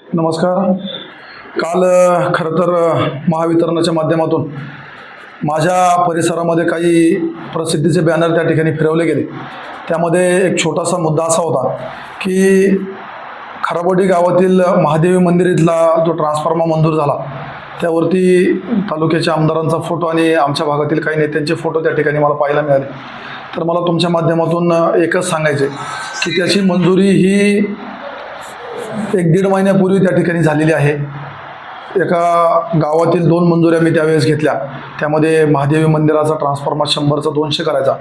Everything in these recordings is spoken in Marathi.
नमस्कार. काल खरं तर महावितरणाच्या माध्यमातून माझ्या परिसरामध्ये काही प्रसिद्धीचे बॅनर त्या ठिकाणी फिरवले गेले. त्यामध्ये एक छोटासा मुद्दा असा होता की खराबोडी गावातील महादेवी मंदिर इथला जो ट्रान्सफॉर्मर मंजूर झाला त्यावरती तालुक्याच्या आमदारांचा फोटो आणि आमच्या भागातील काही नेत्यांचे फोटो त्या ठिकाणी मला पाहायला मिळाले. तर मला तुमच्या माध्यमातून एकच सांगायचे की त्याची मंजुरी ही 1-1.5 महिन्यापूर्वी त्या ठिकाणी झालेली आहे. एका गावातील 2 मंजुऱ्या मी त्यावेळेस घेतल्या. त्यामध्ये महादेवी मंदिराचा ट्रान्सफॉर्मर 100चा 200 करायचा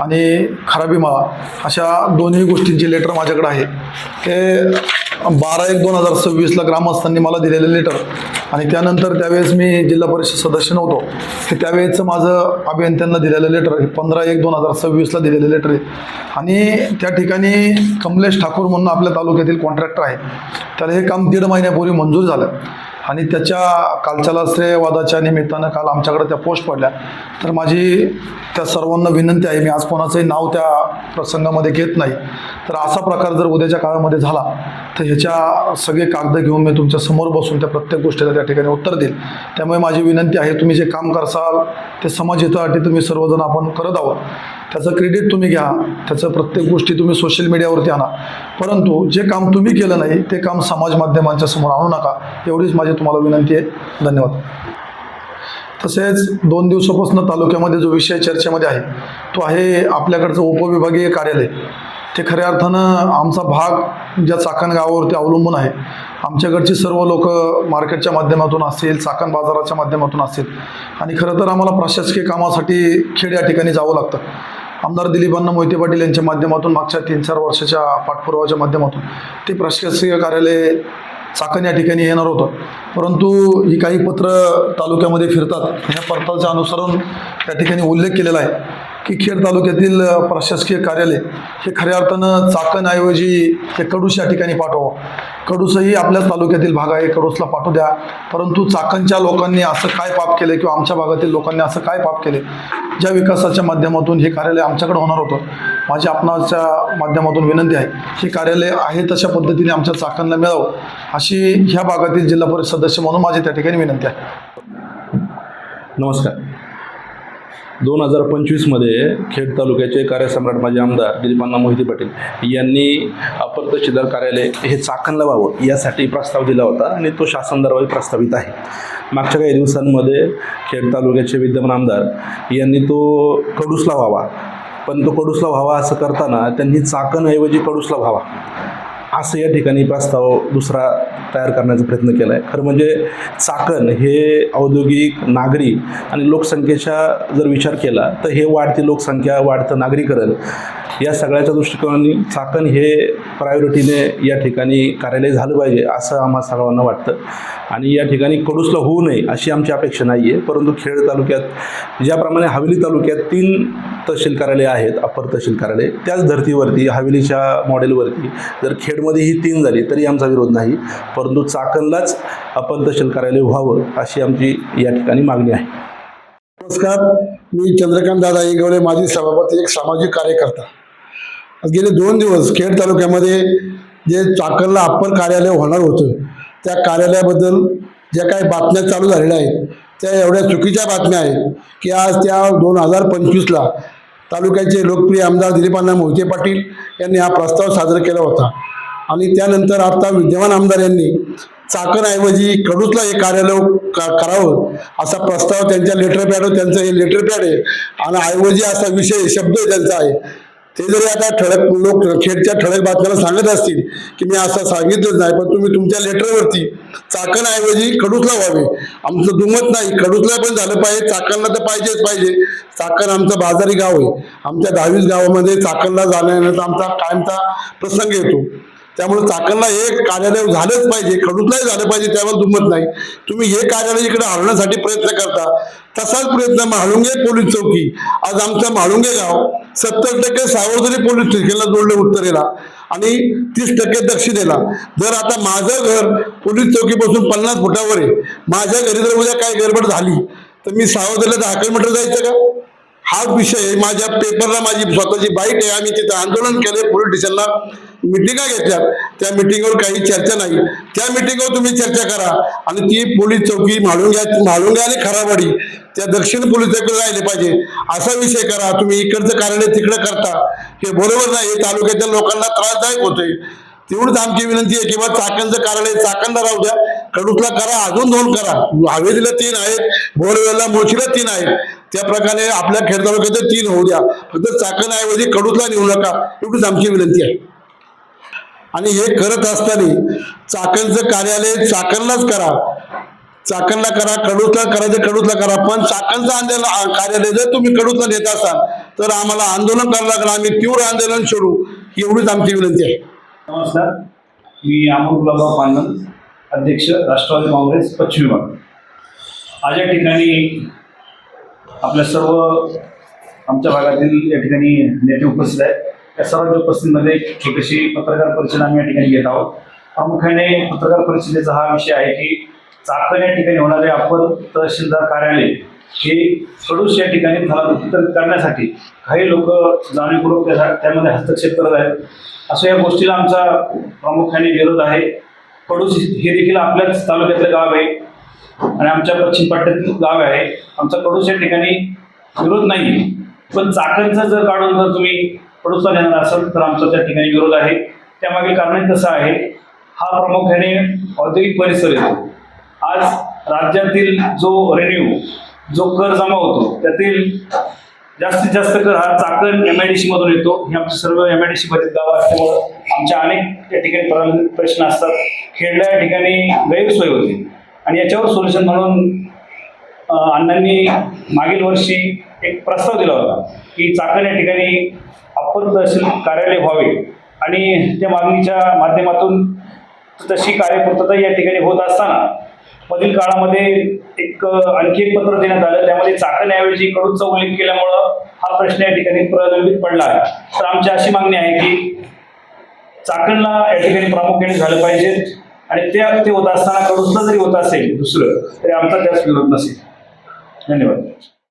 आणि खराबी माळा अशा दोन्ही गोष्टींची लेटर माझ्याकडे आहे. ते 12/1/2026ला ग्रामस्थांनी मला दिलेलं लेटर आणि त्यानंतर त्यावेळेस मी जिल्हा परिषद सदस्य नव्हतो. हे त्यावेळेचं माझं अभियंत्यांना दिलेलं लेटर हे 15/1/2026ला दिलेलं लेटर आहे. आणि त्या ठिकाणी कमलेश ठाकूर म्हणून आपल्या तालुक्यातील कॉन्ट्रॅक्टर आहे. त्याला हे काम 1.5 महिन्यापूर्वी मंजूर झालं आणि त्याच्या कालच्याला श्रेयवादाच्या निमित्तानं काल आमच्याकडे त्या पोस्ट पडल्या. तर माझी त्या सर्वांना विनंती आहे, मी आज कोणाचंही नाव त्या प्रसंगामध्ये घेत नाही, तर असा प्रकार जर उद्याच्या काळामध्ये झाला तर ह्याच्या सगळे कागद घेऊन मी तुमच्या समोर बसून त्या प्रत्येक गोष्टीला त्या ठिकाणी उत्तर देईल. त्यामुळे माझी विनंती आहे, तुम्ही जे काम करसाल ते समाजहितासाठी तुम्ही सर्वजण आपण करत आहोत. त्याचं क्रेडिट तुम्ही घ्या, त्याचं प्रत्येक गोष्टी तुम्ही सोशल मीडियावरती आणा, परंतु जे काम तुम्ही केलं नाही ते काम समाज माध्यमांच्या समोर आणू नका, एवढीच माझी तुम्हाला विनंती आहे. धन्यवाद. तसेच 2 दिवसापासून तालुक्यामध्ये जो विषय चर्चेमध्ये आहे तो आहे आपल्याकडचं उपविभागीय कार्यालय. ते खऱ्या अर्थानं आमचा भाग ज्या चाकण गावावरती अवलंबून आहे, आमच्याकडची सर्व लोक मार्केटच्या माध्यमातून असतील, चाकण बाजाराच्या माध्यमातून असतील आणि खरं तर आम्हाला प्रशासकीय कामासाठी खेड या ठिकाणी जावं लागतं. आमदार दिलीपांना मोहिते पाटील यांच्या माध्यमातून मागच्या 3-4 वर्षाच्या पाठपुराव्याच्या माध्यमातून ते प्रशासकीय कार्यालय चाकण या ठिकाणी येणार होतं, परंतु ही काही पत्र तालुक्यामध्ये फिरतात. ह्या पत्राच्या अनुसरून त्या ठिकाणी उल्लेख केलेला आहे की खेड तालुक्यातील प्रशासकीय कार्यालय हे खऱ्या अर्थानं चाकणऐवजी हे कडूस या ठिकाणी पाठवावं. कडूसही आपल्याच तालुक्यातील भाग आहे, कडूसला पाठवू द्या. परंतु चाकणच्या लोकांनी असं काय पाप केले किंवा आमच्या भागातील लोकांनी असं काय पाप केले ज्या विकासाच्या माध्यमातून हे कार्यालय आमच्याकडे होणार होतं. माझी आपणाच्या माध्यमातून विनंती आहे, हे कार्यालय आहे तशा पद्धतीने आमच्या चाकणला मिळावं अशी ह्या भागातील जिल्हा परिषद सदस्य म्हणून माझी त्या ठिकाणी विनंती आहे. नमस्कार. 2025मध्ये खेड तालुक्याचे कार्यसम्राट माजी आमदार दिलीपांना मोहिते पाटील यांनी अपर तहसीलदार कार्यालय हे चाकणला व्हावं यासाठी प्रस्ताव दिला होता आणि तो शासन दरबारी प्रस्तावित आहे. मागच्या काही दिवसांमध्ये खेड तालुक्याचे विद्यमान आमदार यांनी तो कडूसला व्हावा, पण तो कडूसला व्हावा असं करताना त्यांनी चाकणऐवजी कडूसला व्हावा असं या ठिकाणी प्रस्ताव दुसरा तयार करण्याचा प्रयत्न केला आहे. खरं म्हणजे चाकण हे औद्योगिक, नागरी आणि लोकसंख्येचा जर विचार केला तर हे वाढती लोकसंख्या, वाढतं नागरीकरण या सगळ्याच्या दृष्टिकोनाने चाकण हे प्रायोरिटीने या ठिकाणी कार्यालय झालं पाहिजे असं आम्हा सर्वांना वाटतं. आणि या ठिकाणी कडूसला होऊ नये अशी आमची अपेक्षा नाही आहे, परंतु खेड तालुक्यात ज्याप्रमाणे हवेली तालुक्यात 3 तहसील कार्यालय आहेत, अपर तहसील कार्यालय, त्याच धर्तीवरती हवेलीच्या मॉडेलवरती जर खेडमध्ये ही 3 झाली तरी आमचा विरोध नाही, परंतु चाकणलाच अपर तहसील कार्यालय व्हावं अशी आमची या ठिकाणी मागणी आहे. नमस्कार. मी चंद्रकांत दादा इंगवले, माजी सभापती, एक सामाजिक कार्यकर्ता. गेले 2 दिवस खेड तालुक्यामध्ये जे चाकणला अप्पर कार्यालय होणार होतं त्या कार्यालयाबद्दल ज्या काही बातम्या चालू झालेल्या आहेत त्या एवढ्या चुकीच्या बातम्या आहेत की आज त्या 2025ला तालुक्याचे लोकप्रिय आमदार दिलीपांना मोहिते पाटील यांनी हा प्रस्ताव सादर केला होता आणि त्यानंतर आता विद्यमान आमदार यांनी चाकणऐवजी कडूसला हे कार्यालय करावं असा प्रस्ताव त्यांच्या लेटर पॅडवर, त्यांचं हे लेटर पॅड आहे आणि ऐवजी असा विषय शब्द त्यांचा आहे. ते जरी आता ठळक लोक खेडच्या ठळक बातम्याला सांगत असतील की मी असं सांगितलंच नाही, पण तुम्ही तुमच्या लेटरवरती चाकणऐवजी कडूसला व्हावे आमचं दुमत नाही. कडूसला पण झालं पाहिजे, चाकणला तर पाहिजेच पाहिजे. चाकण आमचं बाजारी गाव आहे. आमच्या 10-20 गावामध्ये चाकणला जाण्याचा आमचा कायमचा प्रसंग येतो. त्यामुळे चाकणला हे कार्यालय झालंच पाहिजे, कडूसलाही झालं पाहिजे, त्यावर दुमत नाही. तुम्ही हे कार्यालय इकडे हलवण्यासाठी प्रयत्न करता, तसाच प्रयत्न म्हाळुंगे पोलीस चौकी, आज आमचं म्हाळुंगे गाव 70% सावरदरी पोलीस स्टेशनला जोडलं उत्तरेला आणि 30% दक्षिणेला. जर आता माझं घर पोलीस चौकीपासून 50 फुटावर आहे, माझ्या घरी जर उद्या काय गडबड झाली तर मी सावरदरीला 10 किलोमीटर जायचं का? हा विषय माझ्या पेपरला माझी स्वतःची बाईट आहे. आम्ही तिथं आंदोलन केले, पोलीस स्टेशनला मिटिंगा घेतल्या, त्या मिटिंगवर काही चर्चा नाही. त्या मिटिंगवर तुम्ही चर्चा करा आणि ती पोलीस चौकी म्हाळुंगे आणि खरावाडी त्या दक्षिण पोलीस चौकीला राहिले पाहिजे असा विषय करा. तुम्ही इकडचं कार्यालय तिकडं करता, हे बरोबर नाही. हे तालुक्याच्या लोकांना त्रासदायक होतोय. तेवढंच आमची विनंती आहे की बा चाकणचं कार्यालय चाकणला राहू द्या, कडूसला करा, अजून 2 करा. हवेलीला 3 आहेत, बोरवेलला मुळशीला 3 आहेत. त्या प्रकारे आपल्या खेड तालुक्यात 3 होऊ द्या. फक्त चाकण ऐवजी कडूसला नेऊ नका, एवढीच आमची विनंती आहे. आणि हे करत असताना चाकणचं कार्यालय चाकणलाच करा, चाकणला करा, कडूसला करायचं कडूसला करा. पण चाकणचं आंदोलन कार्यालय जर तुम्ही कडूसला नेत असाल तर आम्हाला आंदोलन करावं लागलं, आम्ही तीव्र आंदोलन सोडू, एवढीच आमची विनंती आहे. नमस्कार, मी अमोल गुलाबराव पांडन, अध्यक्ष राष्ट्रवादी काँग्रेस पश्चिम विभाग. आज या ठिकाणी आपल्या सर्व आमच्या भागातील या ठिकाणी नेते उपस्थित आहेत. या सर्वांच्या उपस्थितीमध्ये एक छोटीशी पत्रकार परिषद आम्ही या ठिकाणी घेत आहोत. प्रामुख्याने पत्रकार परिषदेचा हा विषय आहे की चाकण या ठिकाणी होणारे अपर तहसीलदार कार्यालय हे कडूस या ठिकाणी स्थलांतरित करण्यासाठी काही लोक जाणीवपूर्वक त्यामध्ये हस्तक्षेप करत आहेत. असं या गोष्टीला आमचा प्रामुख्याने विरोध आहे. कडूस हे देखील आपल्याच तालुक्यातलं गाव आहे आणि आमच्या पश्चिम पट्ट्यातील गाव आहे. आमचा कडूस या ठिकाणी विरोध नाही, पण चाकणचं जर काढून जर तुम्ही कडूसला नेणार असाल तर आमचा त्या ठिकाणी विरोध आहे. त्यामागे कारण तसं आहे, हा प्रामुख्याने औद्योगिक परिसर येतो. आज राज्यातील जो रेव्हेन्यू जो कर जमा होतो त्यातील जास्तीत जास्त कर हा चाकण MIDC मधून येतो. हे आमचे सर्व MIDC मधील गावं असल्यामुळं आमच्या अनेक या ठिकाणी प्रलंबित प्रश्न असतात. खेडला या ठिकाणी गैरसोय होती आणि याच्यावर सोल्युशन म्हणून अण्णांनी मागील वर्षी एक प्रस्ताव दिला होता की चाकण या ठिकाणी अप्पर तहसील कार्यालय व्हावे आणि त्या मागणीच्या माध्यमातून तशी कार्यपूर्तता या ठिकाणी होत असताना मधील काळामध्ये आणखी एक पत्र देण्यात आलं. त्यामध्ये चाकणऐवजी कडूसचा उल्लेख केल्यामुळं हा प्रश्न या ठिकाणी प्रलंबित पडला आहे. तर आमची अशी मागणी आहे की चाकणला या ठिकाणी प्रामुख्याने झालं पाहिजे आणि ते होत असताना कडूसला जरी होत असेल दुसरं तरी आमचा त्यास विरोध नसेल. धन्यवाद.